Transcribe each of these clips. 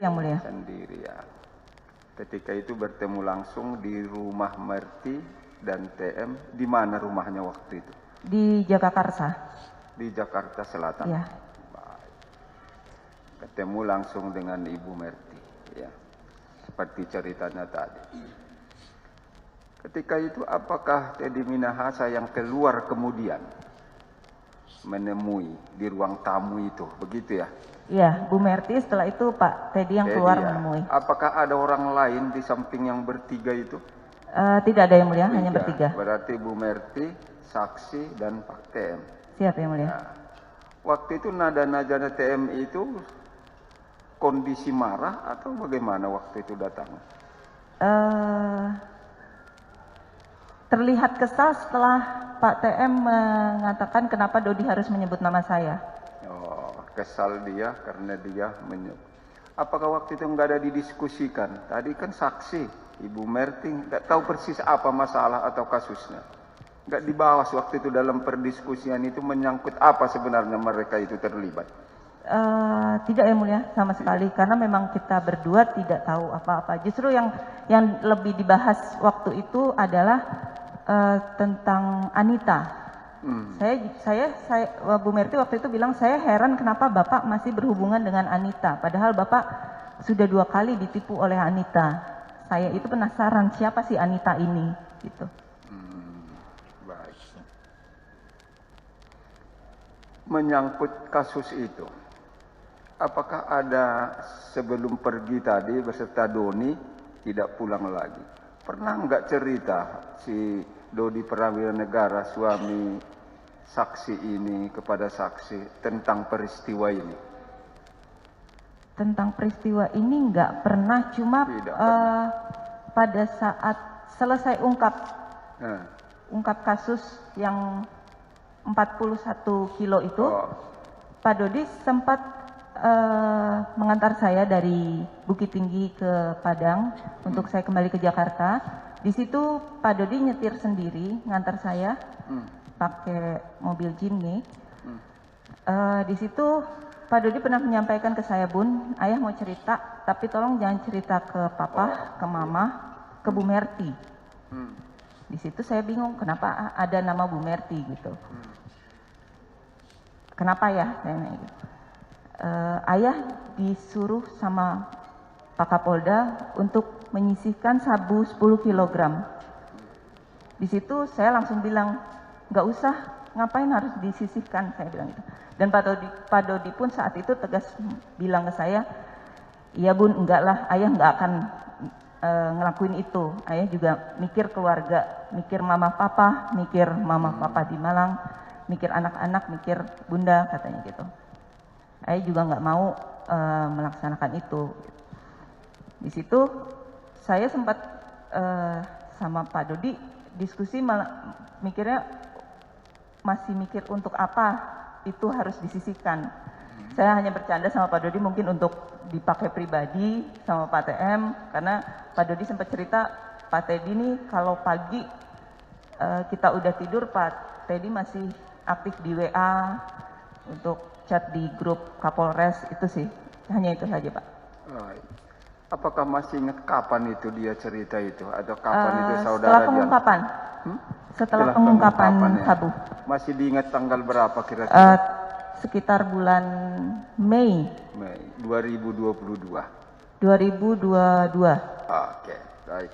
Yang mulia. Sendiri ya. Ketika itu bertemu langsung di rumah Merti dan TM. Di mana rumahnya waktu itu? Di Jagakarsa. Di Jakarta Selatan. Iya. Baik. Ketemu langsung dengan Ibu Merti, ya. Seperti ceritanya tadi. Ketika itu apakah Teddy Minahasa yang keluar kemudian menemui di ruang tamu itu, begitu ya? Iya, Bu Merti setelah itu Pak Teddy yang keluar menemui. Apakah ada orang lain di samping yang bertiga itu? Tidak ada yang mulia, hanya bertiga. Berarti Bu Merti, saksi, dan Pak TM. Siap yang mulia. Nah, waktu itu nada-nada TM itu kondisi marah atau bagaimana waktu itu datang? Terlihat kesal setelah Pak TM mengatakan kenapa Dodi harus menyebut nama saya. Oh, kesal dia karena dia menyebut. Apakah waktu itu nggak ada didiskusikan? Tadi kan saksi, Ibu Merti nggak tahu persis apa masalah atau kasusnya. Nggak dibahas waktu itu dalam perdiskusian itu menyangkut apa sebenarnya mereka itu terlibat. Tidak yang mulia sama sekali, karena memang kita berdua tidak tahu apa-apa. Justru yang lebih dibahas waktu itu adalah tentang Anita. Saya Bu Merti waktu itu bilang, saya heran kenapa Bapak masih berhubungan dengan Anita, padahal Bapak sudah 2 kali ditipu oleh Anita. Saya itu penasaran siapa sih Anita ini, gitu. Baik. Menyangkut kasus itu, apakah ada sebelum pergi tadi beserta Doni tidak pulang lagi? Pernah nggak cerita si Dodi Prawira Negara, suami saksi ini kepada saksi tentang peristiwa ini? Tentang peristiwa ini nggak pernah, cuma pada saat selesai ungkap kasus yang 41 kilo itu, Pak Dodi sempat mengantar saya dari Bukit Tinggi ke Padang untuk saya kembali ke Jakarta. Di situ Pak Dodi nyetir sendiri ngantar saya pakai mobil Jimny. Di situ Pak Dodi pernah menyampaikan ke saya, Bun, ayah mau cerita, tapi tolong jangan cerita ke papa, ke mama, ke Bu Merti. Di situ saya bingung kenapa ada nama Bu Merti gitu. Kenapa ya? Saya nanya gitu. Ayah disuruh sama Pak Kapolda untuk menyisihkan sabu 10 kg. Di situ saya langsung bilang, nggak usah, ngapain harus disisihkan, saya bilang gitu. Dan Pak Dodi pun saat itu tegas bilang ke saya, iya Bun, enggak lah, ayah nggak akan ngelakuin itu. Ayah juga mikir keluarga, mikir mama papa di Malang, mikir anak-anak, mikir bunda, katanya gitu. Ayah juga nggak mau melaksanakan itu. Di situ saya sempat sama Pak Dodi diskusi, mikirnya masih mikir untuk apa itu harus disisihkan. Saya hanya bercanda sama Pak Dodi mungkin untuk dipakai pribadi sama Pak TM, karena Pak Dodi sempat cerita, Pak Teddy nih kalau pagi kita udah tidur, Pak Teddy masih aktif di WA untuk chat di grup Kapolres, itu sih, hanya itu saja Pak. Apakah masih ingat kapan itu dia cerita itu, atau kapan itu saudara setelah pengungkapan? Setelah pengungkapan ya? sabu. Masih diingat tanggal berapa kira-kira? Sekitar bulan Mei 2022. 2022. Oke, baik.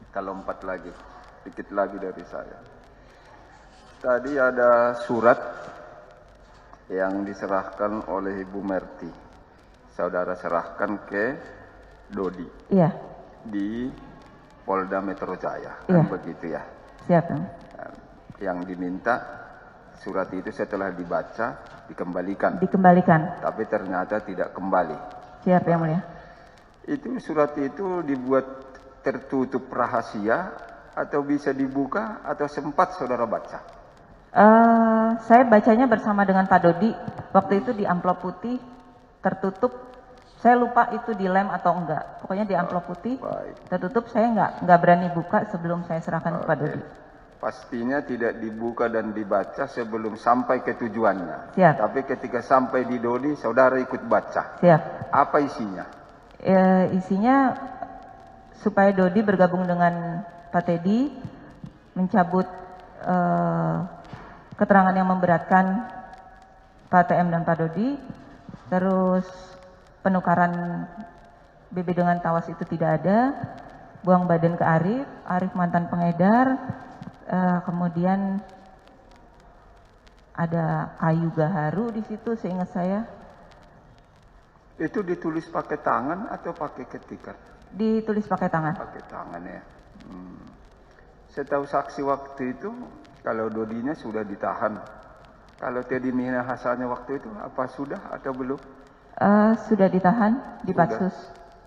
Kita lompat lagi, sedikit lagi dari saya. Tadi ada surat yang diserahkan oleh Ibu Merti. Saudara serahkan ke Dodi. Iya. Di Polda Metro Jaya, iya. Kan begitu ya? Siap. Yang diminta surat itu setelah dibaca dikembalikan. Tapi ternyata tidak kembali. Siap yang mulia. Itu surat itu dibuat tertutup rahasia atau bisa dibuka atau sempat saudara baca? Saya bacanya bersama dengan Pak Dodi. Waktu itu di amplop putih tertutup. Saya lupa itu di lem atau enggak. Pokoknya di amplop putih tertutup. Saya enggak berani buka sebelum saya serahkan ke Pak Dodi. Pastinya tidak dibuka dan dibaca sebelum sampai ke tujuannya. Siap. Tapi ketika sampai di Dodi, saudara ikut baca. Siap. Apa isinya? Isinya supaya Dodi bergabung dengan Pak Teddy, mencabut keterangan yang memberatkan Pak TM dan Pak Dodi, terus penukaran BB dengan Tawas itu tidak ada, buang badan ke Arif mantan pengedar, kemudian ada kayu gaharu di situ seingat saya. Itu ditulis pakai tangan atau pakai ketikan? Ditulis pakai tangan. Pakai tangan ya. Setahu saksi waktu itu, kalau Dodinya sudah ditahan. Kalau Teddy Minahasannya waktu itu, apa sudah atau belum? Sudah ditahan di Patsus.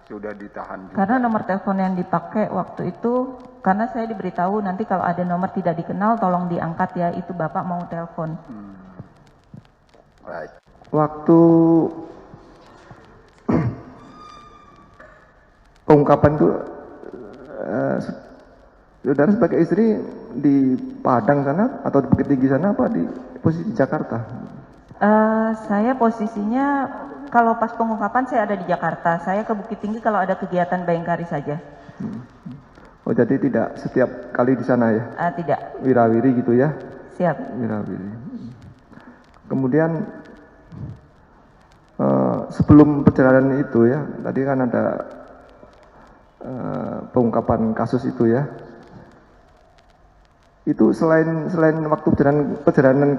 Sudah ditahan juga. Karena nomor telepon yang dipakai waktu itu, karena saya diberitahu nanti kalau ada nomor tidak dikenal, tolong diangkat ya, itu Bapak mau telepon. Right. Waktu pengungkapan itu, saudara sebagai istri di Padang sana atau di Bukit Tinggi sana apa di posisi Jakarta? Saya posisinya kalau pas pengungkapan saya ada di Jakarta. Saya ke Bukit Tinggi kalau ada kegiatan Bayangkari saja. Oh jadi tidak setiap kali di sana ya? Tidak. Wirawiri gitu ya? Siap. Wirawiri. Kemudian sebelum perjalanan itu ya, tadi kan ada pengungkapan kasus itu ya. Itu selain waktu perjalanan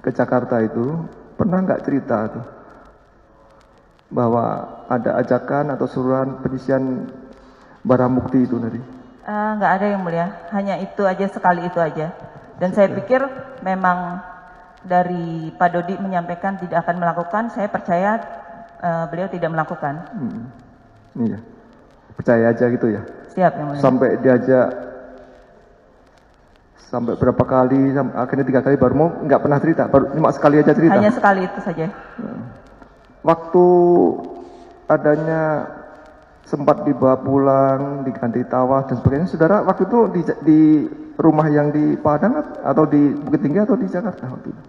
ke Jakarta itu, pernah nggak cerita tuh bahwa ada ajakan atau suruhan penyisian barang bukti itu tadi? Nggak ada yang mulia, hanya itu aja, sekali itu aja. Dan saya pikir memang dari Pak Dodi menyampaikan tidak akan melakukan, saya percaya beliau tidak melakukan. Iya, percaya aja gitu ya. Siap yang mulia. Sampai diajak sampai berapa kali, akhirnya 3 kali baru mau, nggak pernah cerita, baru cuma sekali aja cerita. Hanya sekali itu saja. Waktu adanya sempat dibawa pulang, diganti tawas dan sebagainya, saudara waktu itu di rumah yang di Padang atau di Bukit Tinggi atau di Jakarta waktu itu?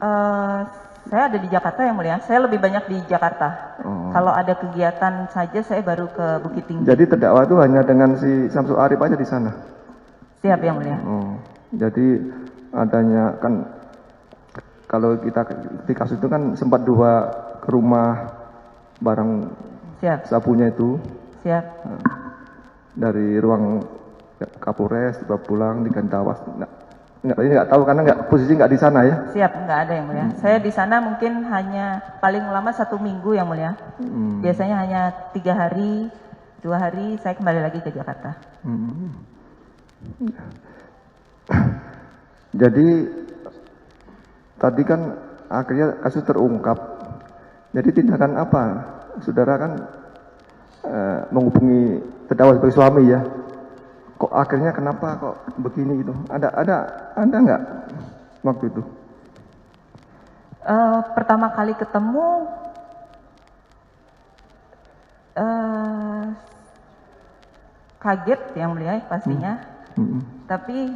Saya ada di Jakarta yang mulia. Saya lebih banyak di Jakarta. Kalau ada kegiatan saja saya baru ke Bukit Tinggi. Jadi terdakwa itu hanya dengan si Samsul Arif aja di sana? Siap yang mulia. Jadi adanya kan, kalau kita di kasus itu kan sempat 2 ke rumah barang Siap. sabunya itu. Siap. Dari ruang Kapolres dibawa pulang diganti tawas. Nggak tahu karena posisi nggak di sana ya. Siap, nggak ada yang mulia. Saya di sana mungkin hanya paling lama 1 minggu yang mulia. Biasanya hanya 3 hari, 2 hari saya kembali lagi ke Jakarta. Jadi tadi kan akhirnya kasus terungkap. Jadi tindakan apa? Saudara kan menghubungi terdakwa sebagai suami ya. Kok akhirnya kenapa kok begini gitu? Ada nggak waktu itu? Pertama kali ketemu kaget yang mulia pastinya. Tapi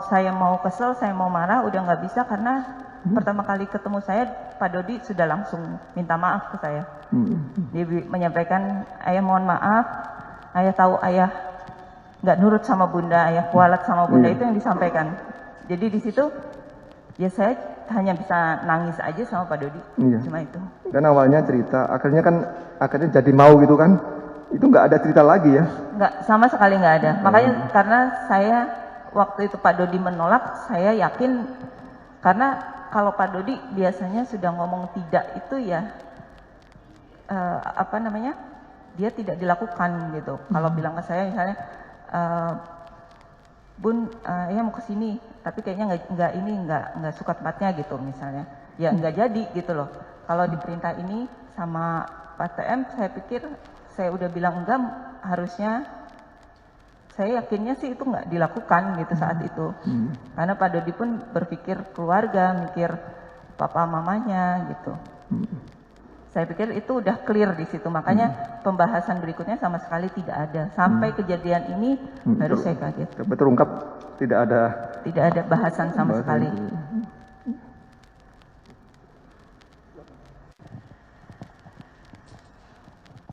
saya mau kesel, saya mau marah udah nggak bisa karena pertama kali ketemu saya Pak Dodi sudah langsung minta maaf ke saya. Dia menyampaikan, ayah mohon maaf, ayah tahu ayah nggak nurut sama bunda, ayah kualat sama bunda, itu yang disampaikan. Jadi di situ ya saya hanya bisa nangis aja sama Pak Dodi. Cuma itu. Dan awalnya cerita, akhirnya jadi mau gitu kan? Itu nggak ada cerita lagi ya? Nggak, sama sekali nggak ada. Makanya karena saya waktu itu Pak Dodi menolak, saya yakin karena kalau Pak Dodi biasanya sudah ngomong tidak itu ya dia tidak dilakukan gitu. Kalau bilang ke saya misalnya, Bun, ya mau ke sini, tapi kayaknya nggak suka tempatnya gitu misalnya. Ya nggak jadi gitu loh. Kalau diperintah ini sama Pak TM, saya pikir saya udah bilang enggak, harusnya saya yakinnya sih itu nggak dilakukan gitu saat itu. Karena Pak Dodi pun berpikir keluarga, mikir papa mamanya gitu. Saya pikir itu udah clear di situ, makanya pembahasan berikutnya sama sekali tidak ada. Sampai kejadian ini baru saya kaget. Terungkap tidak ada bahasan sama sekali.